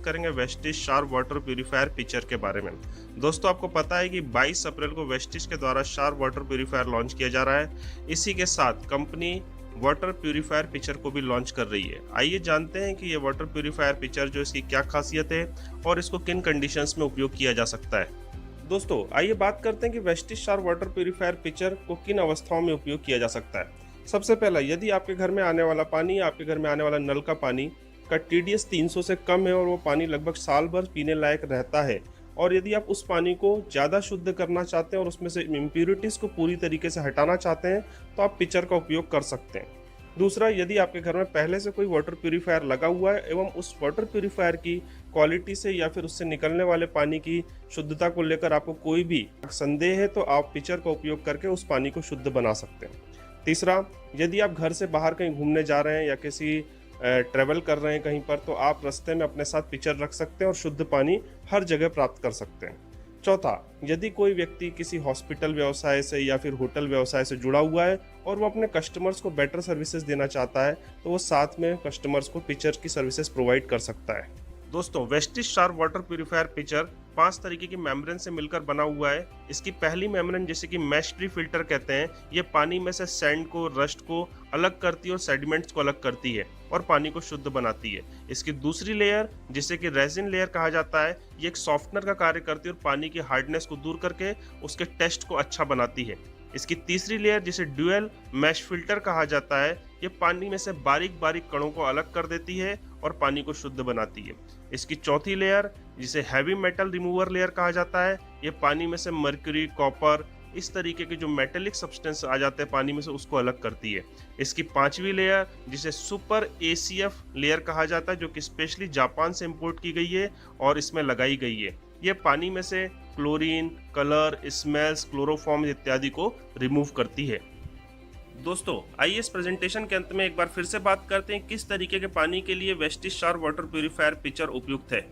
करेंगे Vestige sharp water purifier pitcher के बारे में। दोस्तों, आपको पता है कि 22 अप्रैल को वेस्टिज के द्वारा शार्प वाटर प्यूरीफायर लॉन्च किया जा रहा है। इसी के साथ कंपनी वाटर प्यूरीफायर पिचर को भी लॉन्च कर रही है। आइए जानते हैं कि ये वाटर प्यूरीफायर पिचर जो इसकी क्या खासियत है और इसको किन कंडीशंस में उपयोग किया जा सकता है। दोस्तों, आइए बात करते हैं कि Vestige sharp water purifier pitcher को किन अवस्थाओं में उपयोग किया जा सकता है। सबसे पहला, यदि आपके घर में आने वाला पानी, आपके घर में आने वाला नल का पानी का TDS 300 से कम है और वो पानी लगभग साल भर पीने लायक रहता है, और यदि आप उस पानी को ज़्यादा शुद्ध करना चाहते हैं और उसमें से इम्प्यूरिटीज़ को पूरी तरीके से हटाना चाहते हैं, तो आप पिचर का उपयोग कर सकते हैं। दूसरा, यदि आपके घर में पहले से कोई वाटर प्यूरीफायर लगा हुआ है एवं उस वाटर प्यूरीफायर की क्वालिटी से या फिर उससे निकलने वाले पानी की शुद्धता को लेकर आपको कोई भी संदेह है, तो आप पिचर का उपयोग करके उस पानी को शुद्ध बना सकते हैं। तीसरा, यदि आप घर से बाहर कहीं घूमने जा रहे हैं या किसी ट्रैवल कर रहे हैं कहीं पर, तो आप रास्ते में अपने साथ पिचर रख सकते हैं और शुद्ध पानी हर जगह प्राप्त कर सकते हैं। चौथा, यदि कोई व्यक्ति किसी हॉस्पिटल व्यवसाय से या फिर होटल व्यवसाय से जुड़ा हुआ है और वो अपने कस्टमर्स को बेटर सर्विसेज देना चाहता है, तो वो साथ में कस्टमर्स को पिचर की सर्विसेज प्रोवाइड कर सकता है। दोस्तों, Vestige sharp water purifier pitcher 5 तरीके की मेम्ब्रेन से मिलकर बना हुआ है। इसकी पहली मेम्ब्रेन, जिसे कि मैश फ्री फिल्टर कहते हैं, ये पानी में से सैंड को, रस्ट को अलग करती है और सेडिमेंट्स को अलग करती है और पानी को शुद्ध बनाती है। इसकी दूसरी लेयर, जिसे कि रेजिन लेयर कहा जाता है, ये एक सॉफ्टनर का कार्य करती है और पानी की हार्डनेस को दूर करके उसके टेस्ट को अच्छा बनाती है। इसकी तीसरी लेयर, जिसे ड्यूअल मैश फिल्टर कहा जाता है, ये पानी में से बारीक बारीक कणों को अलग कर देती है और पानी को शुद्ध बनाती है। इसकी चौथी लेयर, जिसे हैवी मेटल रिमूवर लेयर कहा जाता है, ये पानी में से मर्क्यूरी, कॉपर, इस तरीके के जो मेटेलिक सब्सटेंस आ जाते हैं पानी में से, उसको अलग करती है। इसकी पांचवी लेयर, जिसे सुपर ACF लेयर कहा जाता है, जो कि स्पेशली जापान से इंपोर्ट की गई है और इसमें लगाई गई है, ये पानी में से क्लोरीन, कलर, स्मेल्स, क्लोरोफॉर्म इत्यादि को रिमूव करती है। दोस्तों, आइए इस प्रेजेंटेशन के अंत में एक बार फिर से बात करते हैं किस तरीके के पानी के लिए Vestige sharp water purifier pitcher उपयुक्त है।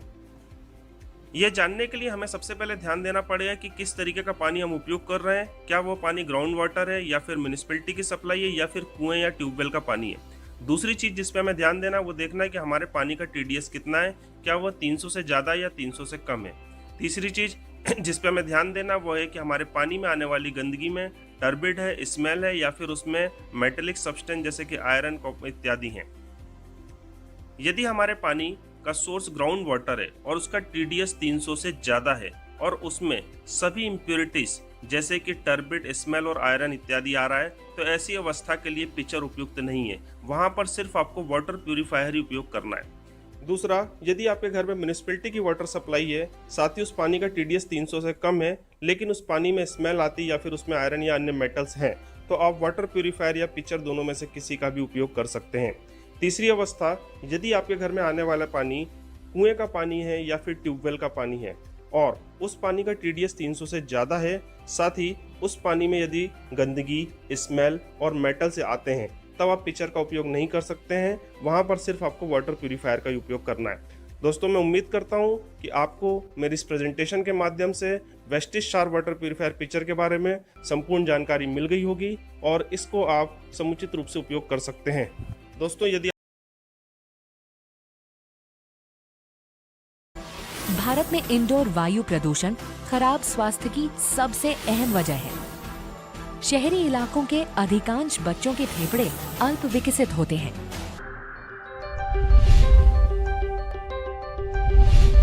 यह जानने के लिए हमें सबसे पहले ध्यान देना पड़ेगा कि किस तरीके का पानी हम उपयोग कर रहे हैं। क्या वो पानी ग्राउंड वाटर है या फिर म्युनिसिपैलिटी की सप्लाई है या फिर कुएं या ट्यूबवेल का पानी है। दूसरी चीज जिस पे हमें ध्यान देना है वो देखना है कि हमारे पानी का TDS कितना है, क्या वह 300 से ज्यादा या 300 से कम है। तीसरी चीज जिस पे हमें ध्यान देना वो है कि हमारे पानी में आने वाली गंदगी में टर्बिड है, स्मेल है या फिर उसमें मेटेलिक सब्सटेंस जैसे कि आयरन, कॉपर इत्यादि हैं। यदि हमारे पानी का सोर्स ग्राउंड वाटर है और उसका TDS 300 से ज्यादा है और उसमें सभी इम्प्यूरिटीज जैसे कि टर्बिड, स्मेल और आयरन इत्यादि आ रहा है, तो ऐसी अवस्था के लिए पिचर उपयुक्त नहीं है। वहां पर सिर्फ आपको वाटर प्यूरीफायर ही उपयोग करना है। दूसरा, यदि आपके घर में म्युनिसिपैलिटी की वाटर सप्लाई है, साथ ही उस पानी का TDS 300 से कम है, लेकिन उस पानी में स्मेल आती या फिर उसमें आयरन या अन्य मेटल्स हैं, तो आप वाटर प्यूरीफायर या पिचर दोनों में से किसी का भी उपयोग कर सकते हैं। तीसरी अवस्था, यदि आपके घर में आने वाला पानी कुएं का पानी है या फिर ट्यूबवेल का पानी है और उस पानी का TDS 300 से ज़्यादा है, साथ ही उस पानी में यदि गंदगी, स्मेल और मेटल से आते हैं, तब आप पिचर का उपयोग नहीं कर सकते हैं। वहां पर सिर्फ आपको वाटर प्यूरीफायर का ही उपयोग करना है। दोस्तों, मैं उम्मीद करता हूं कि आपको मेरी इस प्रेजेंटेशन के माध्यम से Vestige sharp water purifier pitcher के बारे में संपूर्ण जानकारी मिल गई होगी और इसको आप समुचित रूप से उपयोग कर सकते हैं। दोस्तों, यदि भारत में इंडोर वायु प्रदूषण खराब स्वास्थ्य की सबसे अहम वजह है। शहरी इलाकों के अधिकांश बच्चों के फेफड़े अल्प विकसित होते हैं।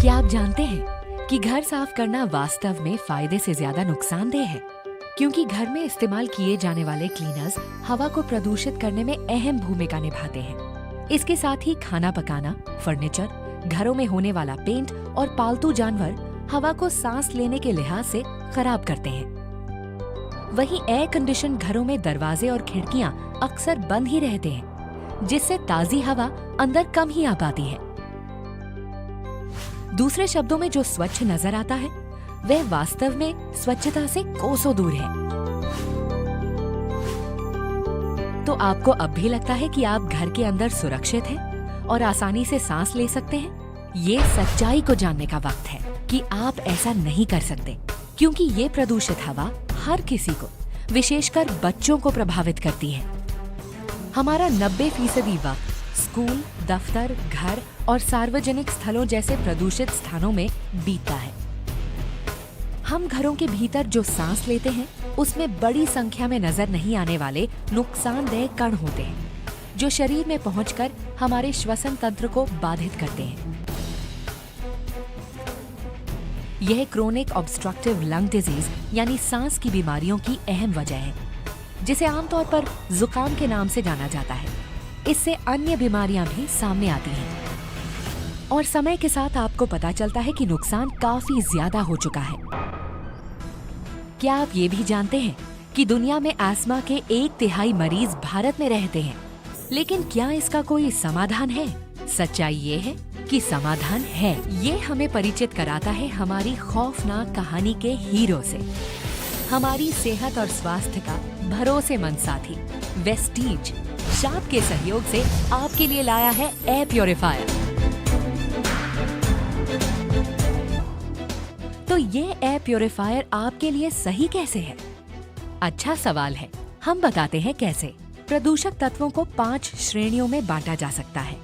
क्या आप जानते हैं कि घर साफ करना वास्तव में फायदे से ज्यादा नुकसानदेह है? क्योंकि घर में इस्तेमाल किए जाने वाले क्लीनर्स हवा को प्रदूषित करने में अहम भूमिका निभाते हैं। इसके साथ ही खाना पकाना, फर्नीचर, घरों में होने वाला पेंट और पालतू जानवर हवा को सांस लेने के लिहाज से खराब करते हैं। वहीं एयर कंडीशन घरों में दरवाजे और खिड़कियां अक्सर बंद ही रहते हैं, जिससे ताजी हवा अंदर कम ही आ पाती है। दूसरे शब्दों में जो स्वच्छ नजर आता है वह वास्तव में स्वच्छता से कोसों दूर है। तो आपको अब भी लगता है कि आप घर के अंदर सुरक्षित हैं और आसानी से सांस ले सकते हैं? ये सच्चाई को जानने का वक्त है कि आप ऐसा नहीं कर सकते, क्योंकि ये प्रदूषित हवा हर किसी को, विशेषकर बच्चों को प्रभावित करती है। हमारा 90% वक्त स्कूल, दफ्तर, घर और सार्वजनिक स्थलों जैसे प्रदूषित स्थानों में बीतता है। हम घरों के भीतर जो सांस लेते हैं, उसमें बड़ी संख्या में नजर नहीं आने वाले नुकसानदेह कण होते हैं, जो शरीर में पहुंचकर हमारे श्वसन तंत्र को बाधित करते हैं। यह क्रोनिक ऑब्स्ट्रक्टिव लंग डिजीज यानी सांस की बीमारियों की अहम वजह है, जिसे आमतौर पर जुकाम के नाम से जाना जाता है। इससे अन्य बीमारियां भी सामने आती हैं और समय के साथ आपको पता चलता है कि नुकसान काफी ज्यादा हो चुका है। क्या आप ये भी जानते हैं कि दुनिया में अस्थमा के 1/3 मरीज भारत में रहते हैं? लेकिन क्या इसका कोई समाधान है? सच्चाई ये है कि समाधान है। ये हमें परिचित कराता है हमारी खौफनाक कहानी के हीरो से, हमारी सेहत और स्वास्थ्य का भरोसेमंद साथी वेस्टीज शाप के सहयोग से आपके लिए लाया है एयर प्योरीफायर। तो ये एयर प्योरीफायर आपके लिए सही कैसे है? अच्छा सवाल है। हम बताते हैं कैसे। प्रदूषक तत्वों को 5 श्रेणियों में बांटा जा सकता है।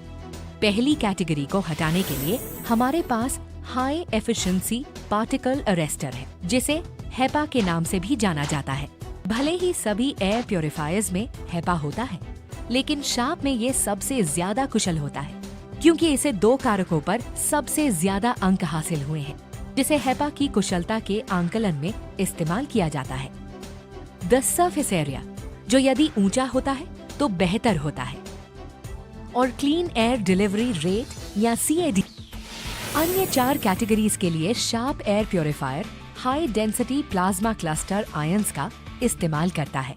पहली कैटेगरी को हटाने के लिए हमारे पास हाई एफिशिएंसी पार्टिकल अरेस्टर है, जिसे हेपा के नाम से भी जाना जाता है। भले ही सभी एयर प्योरीफायर्स में हेपा होता है, लेकिन शाप में ये सबसे ज्यादा कुशल होता है, क्योंकि इसे 2 कारकों पर सबसे ज्यादा अंक हासिल हुए हैं, जिसे हेपा की कुशलता के आंकलन में इस्तेमाल किया जाता है। द सरफेस एरिया, जो यदि ऊंचा होता है तो बेहतर होता है, और क्लीन एयर डिलीवरी रेट या CAD। अन्य 4 कैटेगरीज के लिए sharp air purifier high density plasma cluster ions का इस्तेमाल करता है,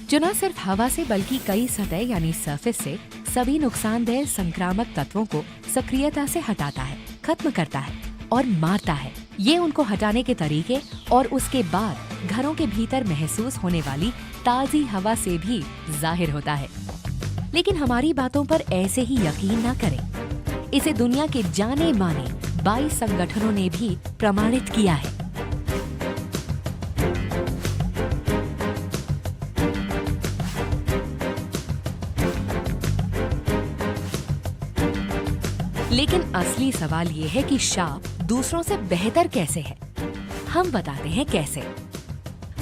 जो न सिर्फ हवा से बल्कि कई सतह यानी सरफेस से सभी नुकसानदेह संक्रामक तत्वों को सक्रियता से हटाता है, खत्म करता है और मारता है। ये उनको हटाने के तरीके और उसके बाद घरों के भीतर महसूस होने वाली ताजी हवा से भी जाहिर होता है। लेकिन हमारी बातों पर ऐसे ही यकीन ना करें। इसे दुनिया के जाने माने 22 संगठनों ने भी प्रमाणित किया है। लेकिन असली सवाल ये है कि शाप दूसरों से बेहतर कैसे है। हम बताते हैं कैसे।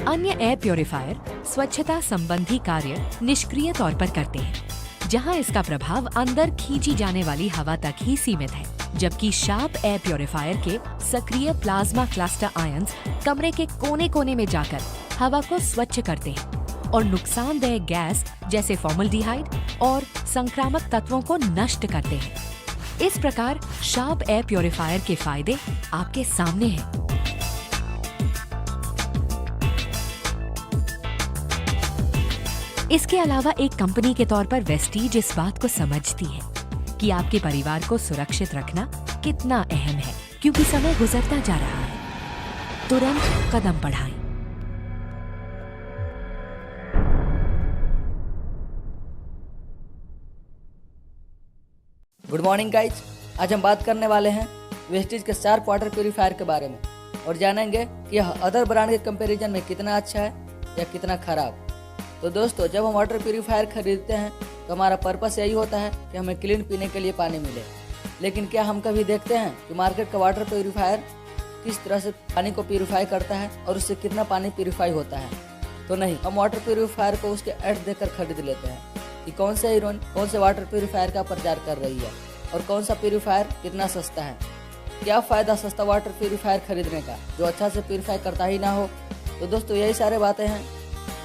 अन्य एयर प्योरीफायर स्वच्छता संबंधी कार्य निष्क्रिय तौर पर करते हैं, जहां इसका प्रभाव अंदर खींची जाने वाली हवा तक ही सीमित है, जबकि शार्प एयर प्योरीफायर के सक्रिय प्लाज्मा क्लस्टर आयंस कमरे के कोने कोने में जाकर हवा को स्वच्छ करते हैं और नुकसानदेह गैस जैसे फॉर्मल्डिहाइड और संक्रामक तत्वों को नष्ट करते हैं। इस प्रकार शार्प एयर प्योरीफायर के फायदे आपके सामने हैं। इसके अलावा एक कंपनी के तौर पर वेस्टीज इस बात को समझती है कि आपके परिवार को सुरक्षित रखना कितना अहम है, क्योंकि समय गुजरता जा रहा है। तुरंत कदम बढ़ाएं। Good morning guys. आज हम बात करने वाले हैं वेस्टीज के शार्प वाटर प्यूरीफायर के बारे में और जानेंगे कि यह अदर ब्रांड के कंपैरिजन में कितना अच्छा है या कितना खराब। तो दोस्तों, जब हम वाटर प्यूरीफायर खरीदते हैं तो हमारा पर्पस यही होता है कि हमें क्लीन पीने के लिए पानी मिले। लेकिन क्या हम कभी देखते हैं कि मार्केट का वाटर प्यूरीफायर किस तरह से पानी को प्यूरीफाई करता है और उससे कितना पानी प्यूरीफाई होता है? तो नहीं, हम वाटर प्यूरीफायर को उसके ऐड देखकर खरीद लेते हैं कि कौन से हीरोइन कौन से वाटर प्यूरीफायर का प्रचार कर रही है और कौन सा प्यूरीफायर कितना सस्ता है। क्या फ़ायदा सस्ता वाटर प्यूरीफायर खरीदने का जो अच्छा से प्यूरीफाई करता ही ना हो? तो दोस्तों, यही सारे बातें हैं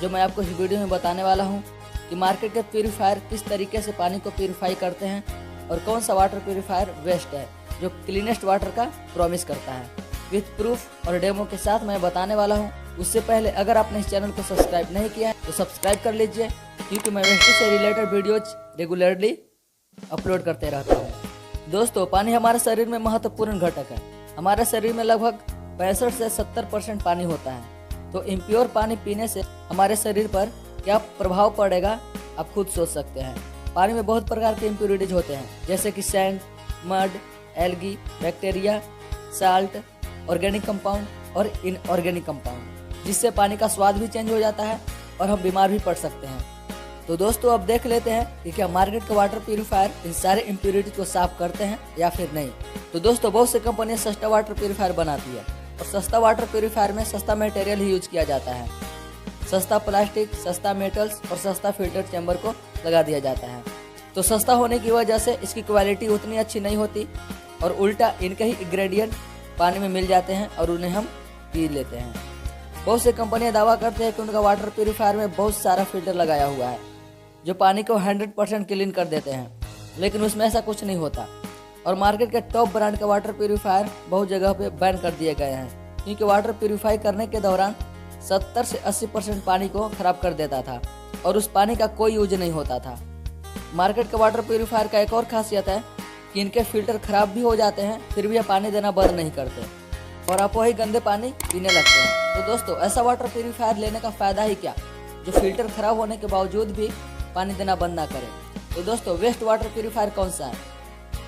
जो मैं आपको इस वीडियो में बताने वाला हूँ कि मार्केट के प्यूरीफायर किस तरीके से पानी को प्यूरीफाई करते हैं और कौन सा वाटर प्यूरीफायर बेस्ट है जो क्लीनेस्ट वाटर का प्रॉमिस करता है। विथ प्रूफ और डेमो के साथ मैं बताने वाला हूँ। उससे पहले अगर आपने इस चैनल को सब्सक्राइब नहीं किया है तो सब्सक्राइब कर लीजिए, क्योंकि मैं वेस्टीज से रिलेटेड वीडियोज रेगुलरली अपलोड करते रहता हूँ। दोस्तों, पानी हमारे शरीर में महत्वपूर्ण घटक है। हमारे शरीर में लगभग 65 से 70% पानी होता है। तो इम्प्योर पानी पीने से हमारे शरीर पर क्या प्रभाव पड़ेगा आप खुद सोच सकते हैं। पानी में बहुत प्रकार के इम्प्योरिटीज होते हैं, जैसे कि sand, mud, algae, bacteria, salt, organic compound और इनऑर्गेनिक कंपाउंड, जिससे पानी का स्वाद भी चेंज हो जाता है और हम बीमार भी पड़ सकते हैं। तो दोस्तों अब देख लेते हैं कि क्या मार्केट का वाटर प्यूरिफायर इन सारे इम्प्योरिटीज को साफ करते हैं या फिर नहीं। तो दोस्तों बहुत सी कंपनियां सस्ता वाटर प्यूरिफायर बनाती है और सस्ता वाटर प्यूरिफायर में सस्ता मटेरियल ही यूज किया जाता है। सस्ता प्लास्टिक, सस्ता मेटल्स और सस्ता फिल्टर चैम्बर को लगा दिया जाता है। तो सस्ता होने की वजह से इसकी क्वालिटी उतनी अच्छी नहीं होती और उल्टा इनके ही इंग्रेडिएंट पानी में मिल जाते हैं और उन्हें हम पी लेते हैं। बहुत सी कंपनियां दावा करते हैं कि उनका वाटर प्यूरिफायर में बहुत सारा फिल्टर लगाया हुआ है जो पानी को 100% क्लीन कर देते हैं, लेकिन उसमें ऐसा कुछ नहीं होता। और मार्केट के टॉप ब्रांड का वाटर प्यूरिफायर बहुत जगह पे बैन कर दिए गए हैं क्योंकि वाटर प्यूरिफाई करने के दौरान 70 से 80% पानी को खराब कर देता था और उस पानी का कोई यूज नहीं होता था। मार्केट का वाटर प्यूरिफायर का एक और खासियत है कि इनके फिल्टर खराब भी हो जाते हैं फिर भी ये पानी देना बंद नहीं करते और आप वही गंदे पानी पीने लगते हैं। तो दोस्तों ऐसा वाटर प्यूरिफायर लेने का फायदा ही क्या जो फिल्टर खराब होने के बावजूद भी पानी देना बंद ना करे। तो दोस्तों वेस्ट वाटर प्यूरिफायर कौन सा है?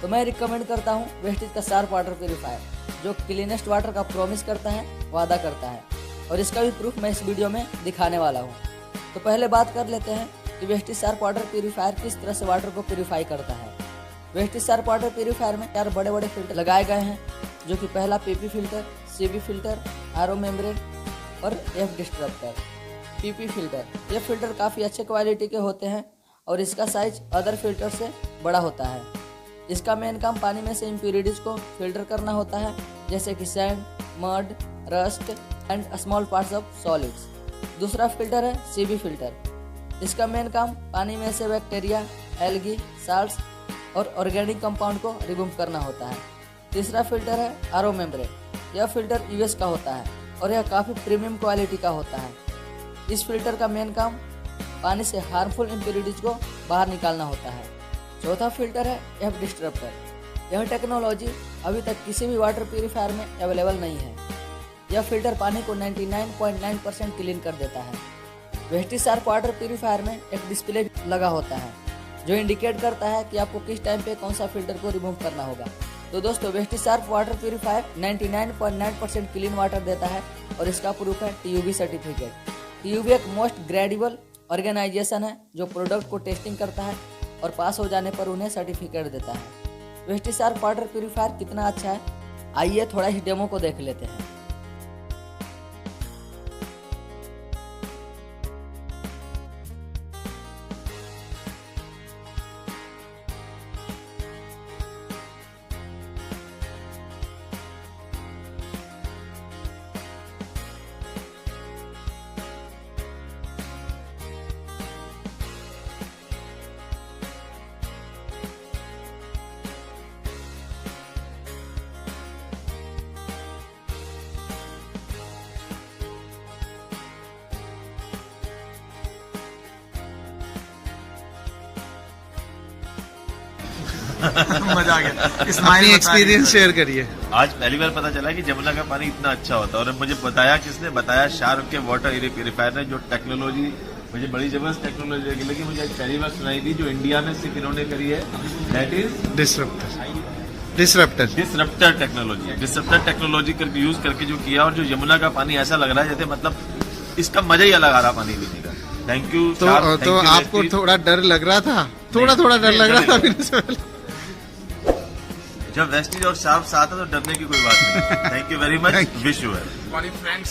तो मैं रिकमेंड करता हूँ वेस्टेज का शार्प वाटर प्यूरिफायर जो क्लीनेस्ट वाटर का प्रॉमिस करता है, वादा करता है और इसका भी प्रूफ मैं इस वीडियो में दिखाने वाला हूँ। तो पहले बात कर लेते हैं कि वेस्टेज शार्प वाटर प्यूरिफायर किस तरह से वाटर को प्यूरिफाई करता है। वेस्टेज शार्प वाटर प्यूरिफायर में 4 बड़े बड़े फिल्टर लगाए गए हैं जो कि पहला PP filter, CB filter, RO membrane और F डिस्ट्रप्टर। PP फिल्टर, ये फिल्टर काफ़ी अच्छे क्वालिटी के होते हैं और इसका साइज अदर फिल्टर से बड़ा होता है। इसका मेन काम पानी में से इम्प्योरिटीज को फिल्टर करना होता है जैसे कि sand, mud, rust and small parts of solids. दूसरा फिल्टर है CB फिल्टर। इसका मेन काम पानी में से बैक्टीरिया, एल्गी, साल्ट्स और ऑर्गेनिक कंपाउंड को रिमूव करना होता है। तीसरा फिल्टर है RO मेम्ब्रेन। यह फिल्टर US का होता है और यह काफ़ी प्रीमियम क्वालिटी का होता है। इस फिल्टर का मेन काम पानी से हार्मफुल इम्प्योरिटीज को बाहर निकालना होता है। चौथा फिल्टर है F डिस्ट्रप्टर। यह टेक्नोलॉजी अभी तक किसी भी वाटर प्यूरिफायर में अवेलेबल नहीं है। यह फिल्टर पानी को 99.9% क्लीन कर देता है। वेस्टेज शार्प वाटर प्यूरिफायर में एक डिस्प्ले लगा होता है जो इंडिकेट करता है कि आपको किस टाइम पे कौन सा फिल्टर को रिमूव करना होगा। तो दोस्तों wastage sharp water purifier 99.9% clean water देता है और इसका प्रूफ है TUV सर्टिफिकेट। TUV एक मोस्ट ग्रेडेबल ऑर्गेनाइजेशन है जो प्रोडक्ट को टेस्टिंग करता है और पास हो जाने पर उन्हें सर्टिफिकेट देता है। वेस्टेज शार्प वाटर प्यूरिफायर कितना अच्छा है, आइए थोड़ा ही डेमो को देख लेते हैं। मजा आ गया। अपनी एक्सपीरियंस शेयर करिए। आज पहली बार पता चला कि जमुना का पानी इतना अच्छा होता है और मुझे बताया किसने बताया, शार्प के वाटर प्यूरिफायर ने, जो टेक्नोलॉजी मुझे बड़ी जबरदस्त टेक्नोलॉजी लगी। मुझे पहली बार सुनाई दी जो इंडिया में सिर्फ इन्होंने करी है, दैट इज डिसरप्टर टेक्नोलॉजी करके यूज करके जो किया और जो यमुना का पानी ऐसा लग रहा है जैसे मतलब इसका मजा ही अलग आ रहा पानी पीने का। Thank you. तो आपको थोड़ा डर लग रहा था? थोड़ा डर लग रहा था पीने से पहले? जब वेस्टेज और शार्प साथ है तो डरने की कोई बात नहीं। Thank you very much. Wish you well. Morning friends,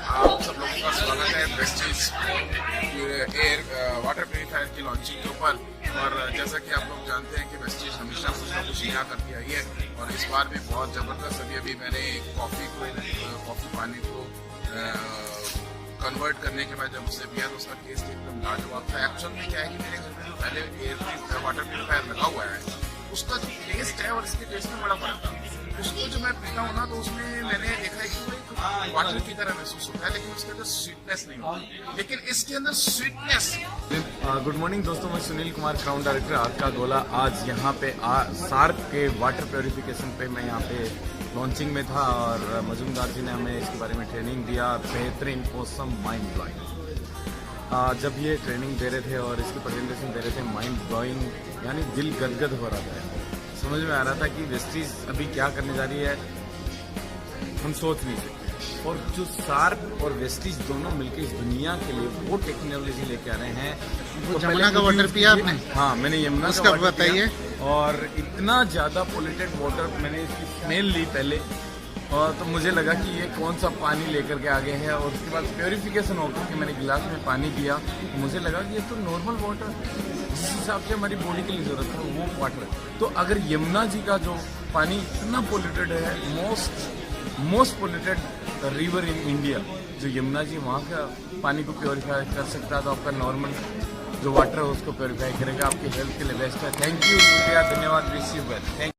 आप सब लोगों का स्वागत है वेस्टेज एयर वाटर प्यूरिफायर की लॉन्चिंग के ऊपर। और जैसा कि आप लोग जानते हैं कि वेस्टेज हमेशा कुछ ना कुछ नया करती आई है और इस बार भी बहुत ज़बरदस्त। अभी मैंने कॉफ़ी पानी को कन्वर्ट करने के बाद जब उससे पिया तो उसका टेस्ट एकदम लाजवाब था। एक्चुअल में क्या है कि मेरे घर में जो पहले एयर वाटर प्यूरिफायर लगा हुआ है उसका जो टेस्ट है और इसके टेस्ट में बड़ा फर्क था। उसको जो मैं पीता हूँ ना तो उसमें मैंने देखा है कि वो एक वाटर की तरह महसूस होता है लेकिन उसके अंदर स्वीटनेस नहीं होती, लेकिन इसके अंदर स्वीटनेस। गुड मॉर्निंग दोस्तों, मैं सुनील कुमार, क्राउन डायरेक्टर आपका गोला। आज यहाँ पे शार्प के वाटर प्योरिफिकेशन पे मैं यहाँ पे लॉन्चिंग में था और मजूमदार जी ने हमें इसके बारे में ट्रेनिंग दिया। बेहतरीन, ऑसम, माइंड ब्लोइंग। जब ये ट्रेनिंग दे रहे थे और इसकी प्रेजेंटेशन दे रहे थे, माइंड ब्लोइंग, यानी दिल गदगद हो रहा था। समझ में आ रहा था कि वेस्टेज अभी क्या करने जा रही है, हम सोच नहीं सकते। और जो सार्क और वेस्टिज दोनों मिलकर इस दुनिया के लिए वो टेक्नोलॉजी लेके आ रहे हैं। वो जमुना का वाटर पिया आपने? हाँ, मैंने यमुना उसका का वाटर बताइए। पिया और इतना ज़्यादा पोल्यूटेड वाटर, मैंने इसकी स्मेल ली पहले और तो मुझे लगा कि ये कौन सा पानी लेकर के आगे है, और उसके बाद प्योरीफिकेशन होकर के मैंने गिलास में पानी पिया तो मुझे लगा कि ये तो नॉर्मल वाटर जिस हिसाब से हमारी बॉडी के लिए ज़रूरत है वो वाटर। तो अगर यमुना जी का जो पानी इतना पोल्यूटेड है, most polluted river in India, जो यमुना जी वहाँ का पानी को प्योरीफाई कर सकता है, तो आपका नॉर्मल जो वाटर है उसको प्योरीफाई करेगा, आपकी हेल्थ के लिए बेस्ट है। थैंक यू, शुक्रिया, धन्यवाद, विश यू वेल। थैंक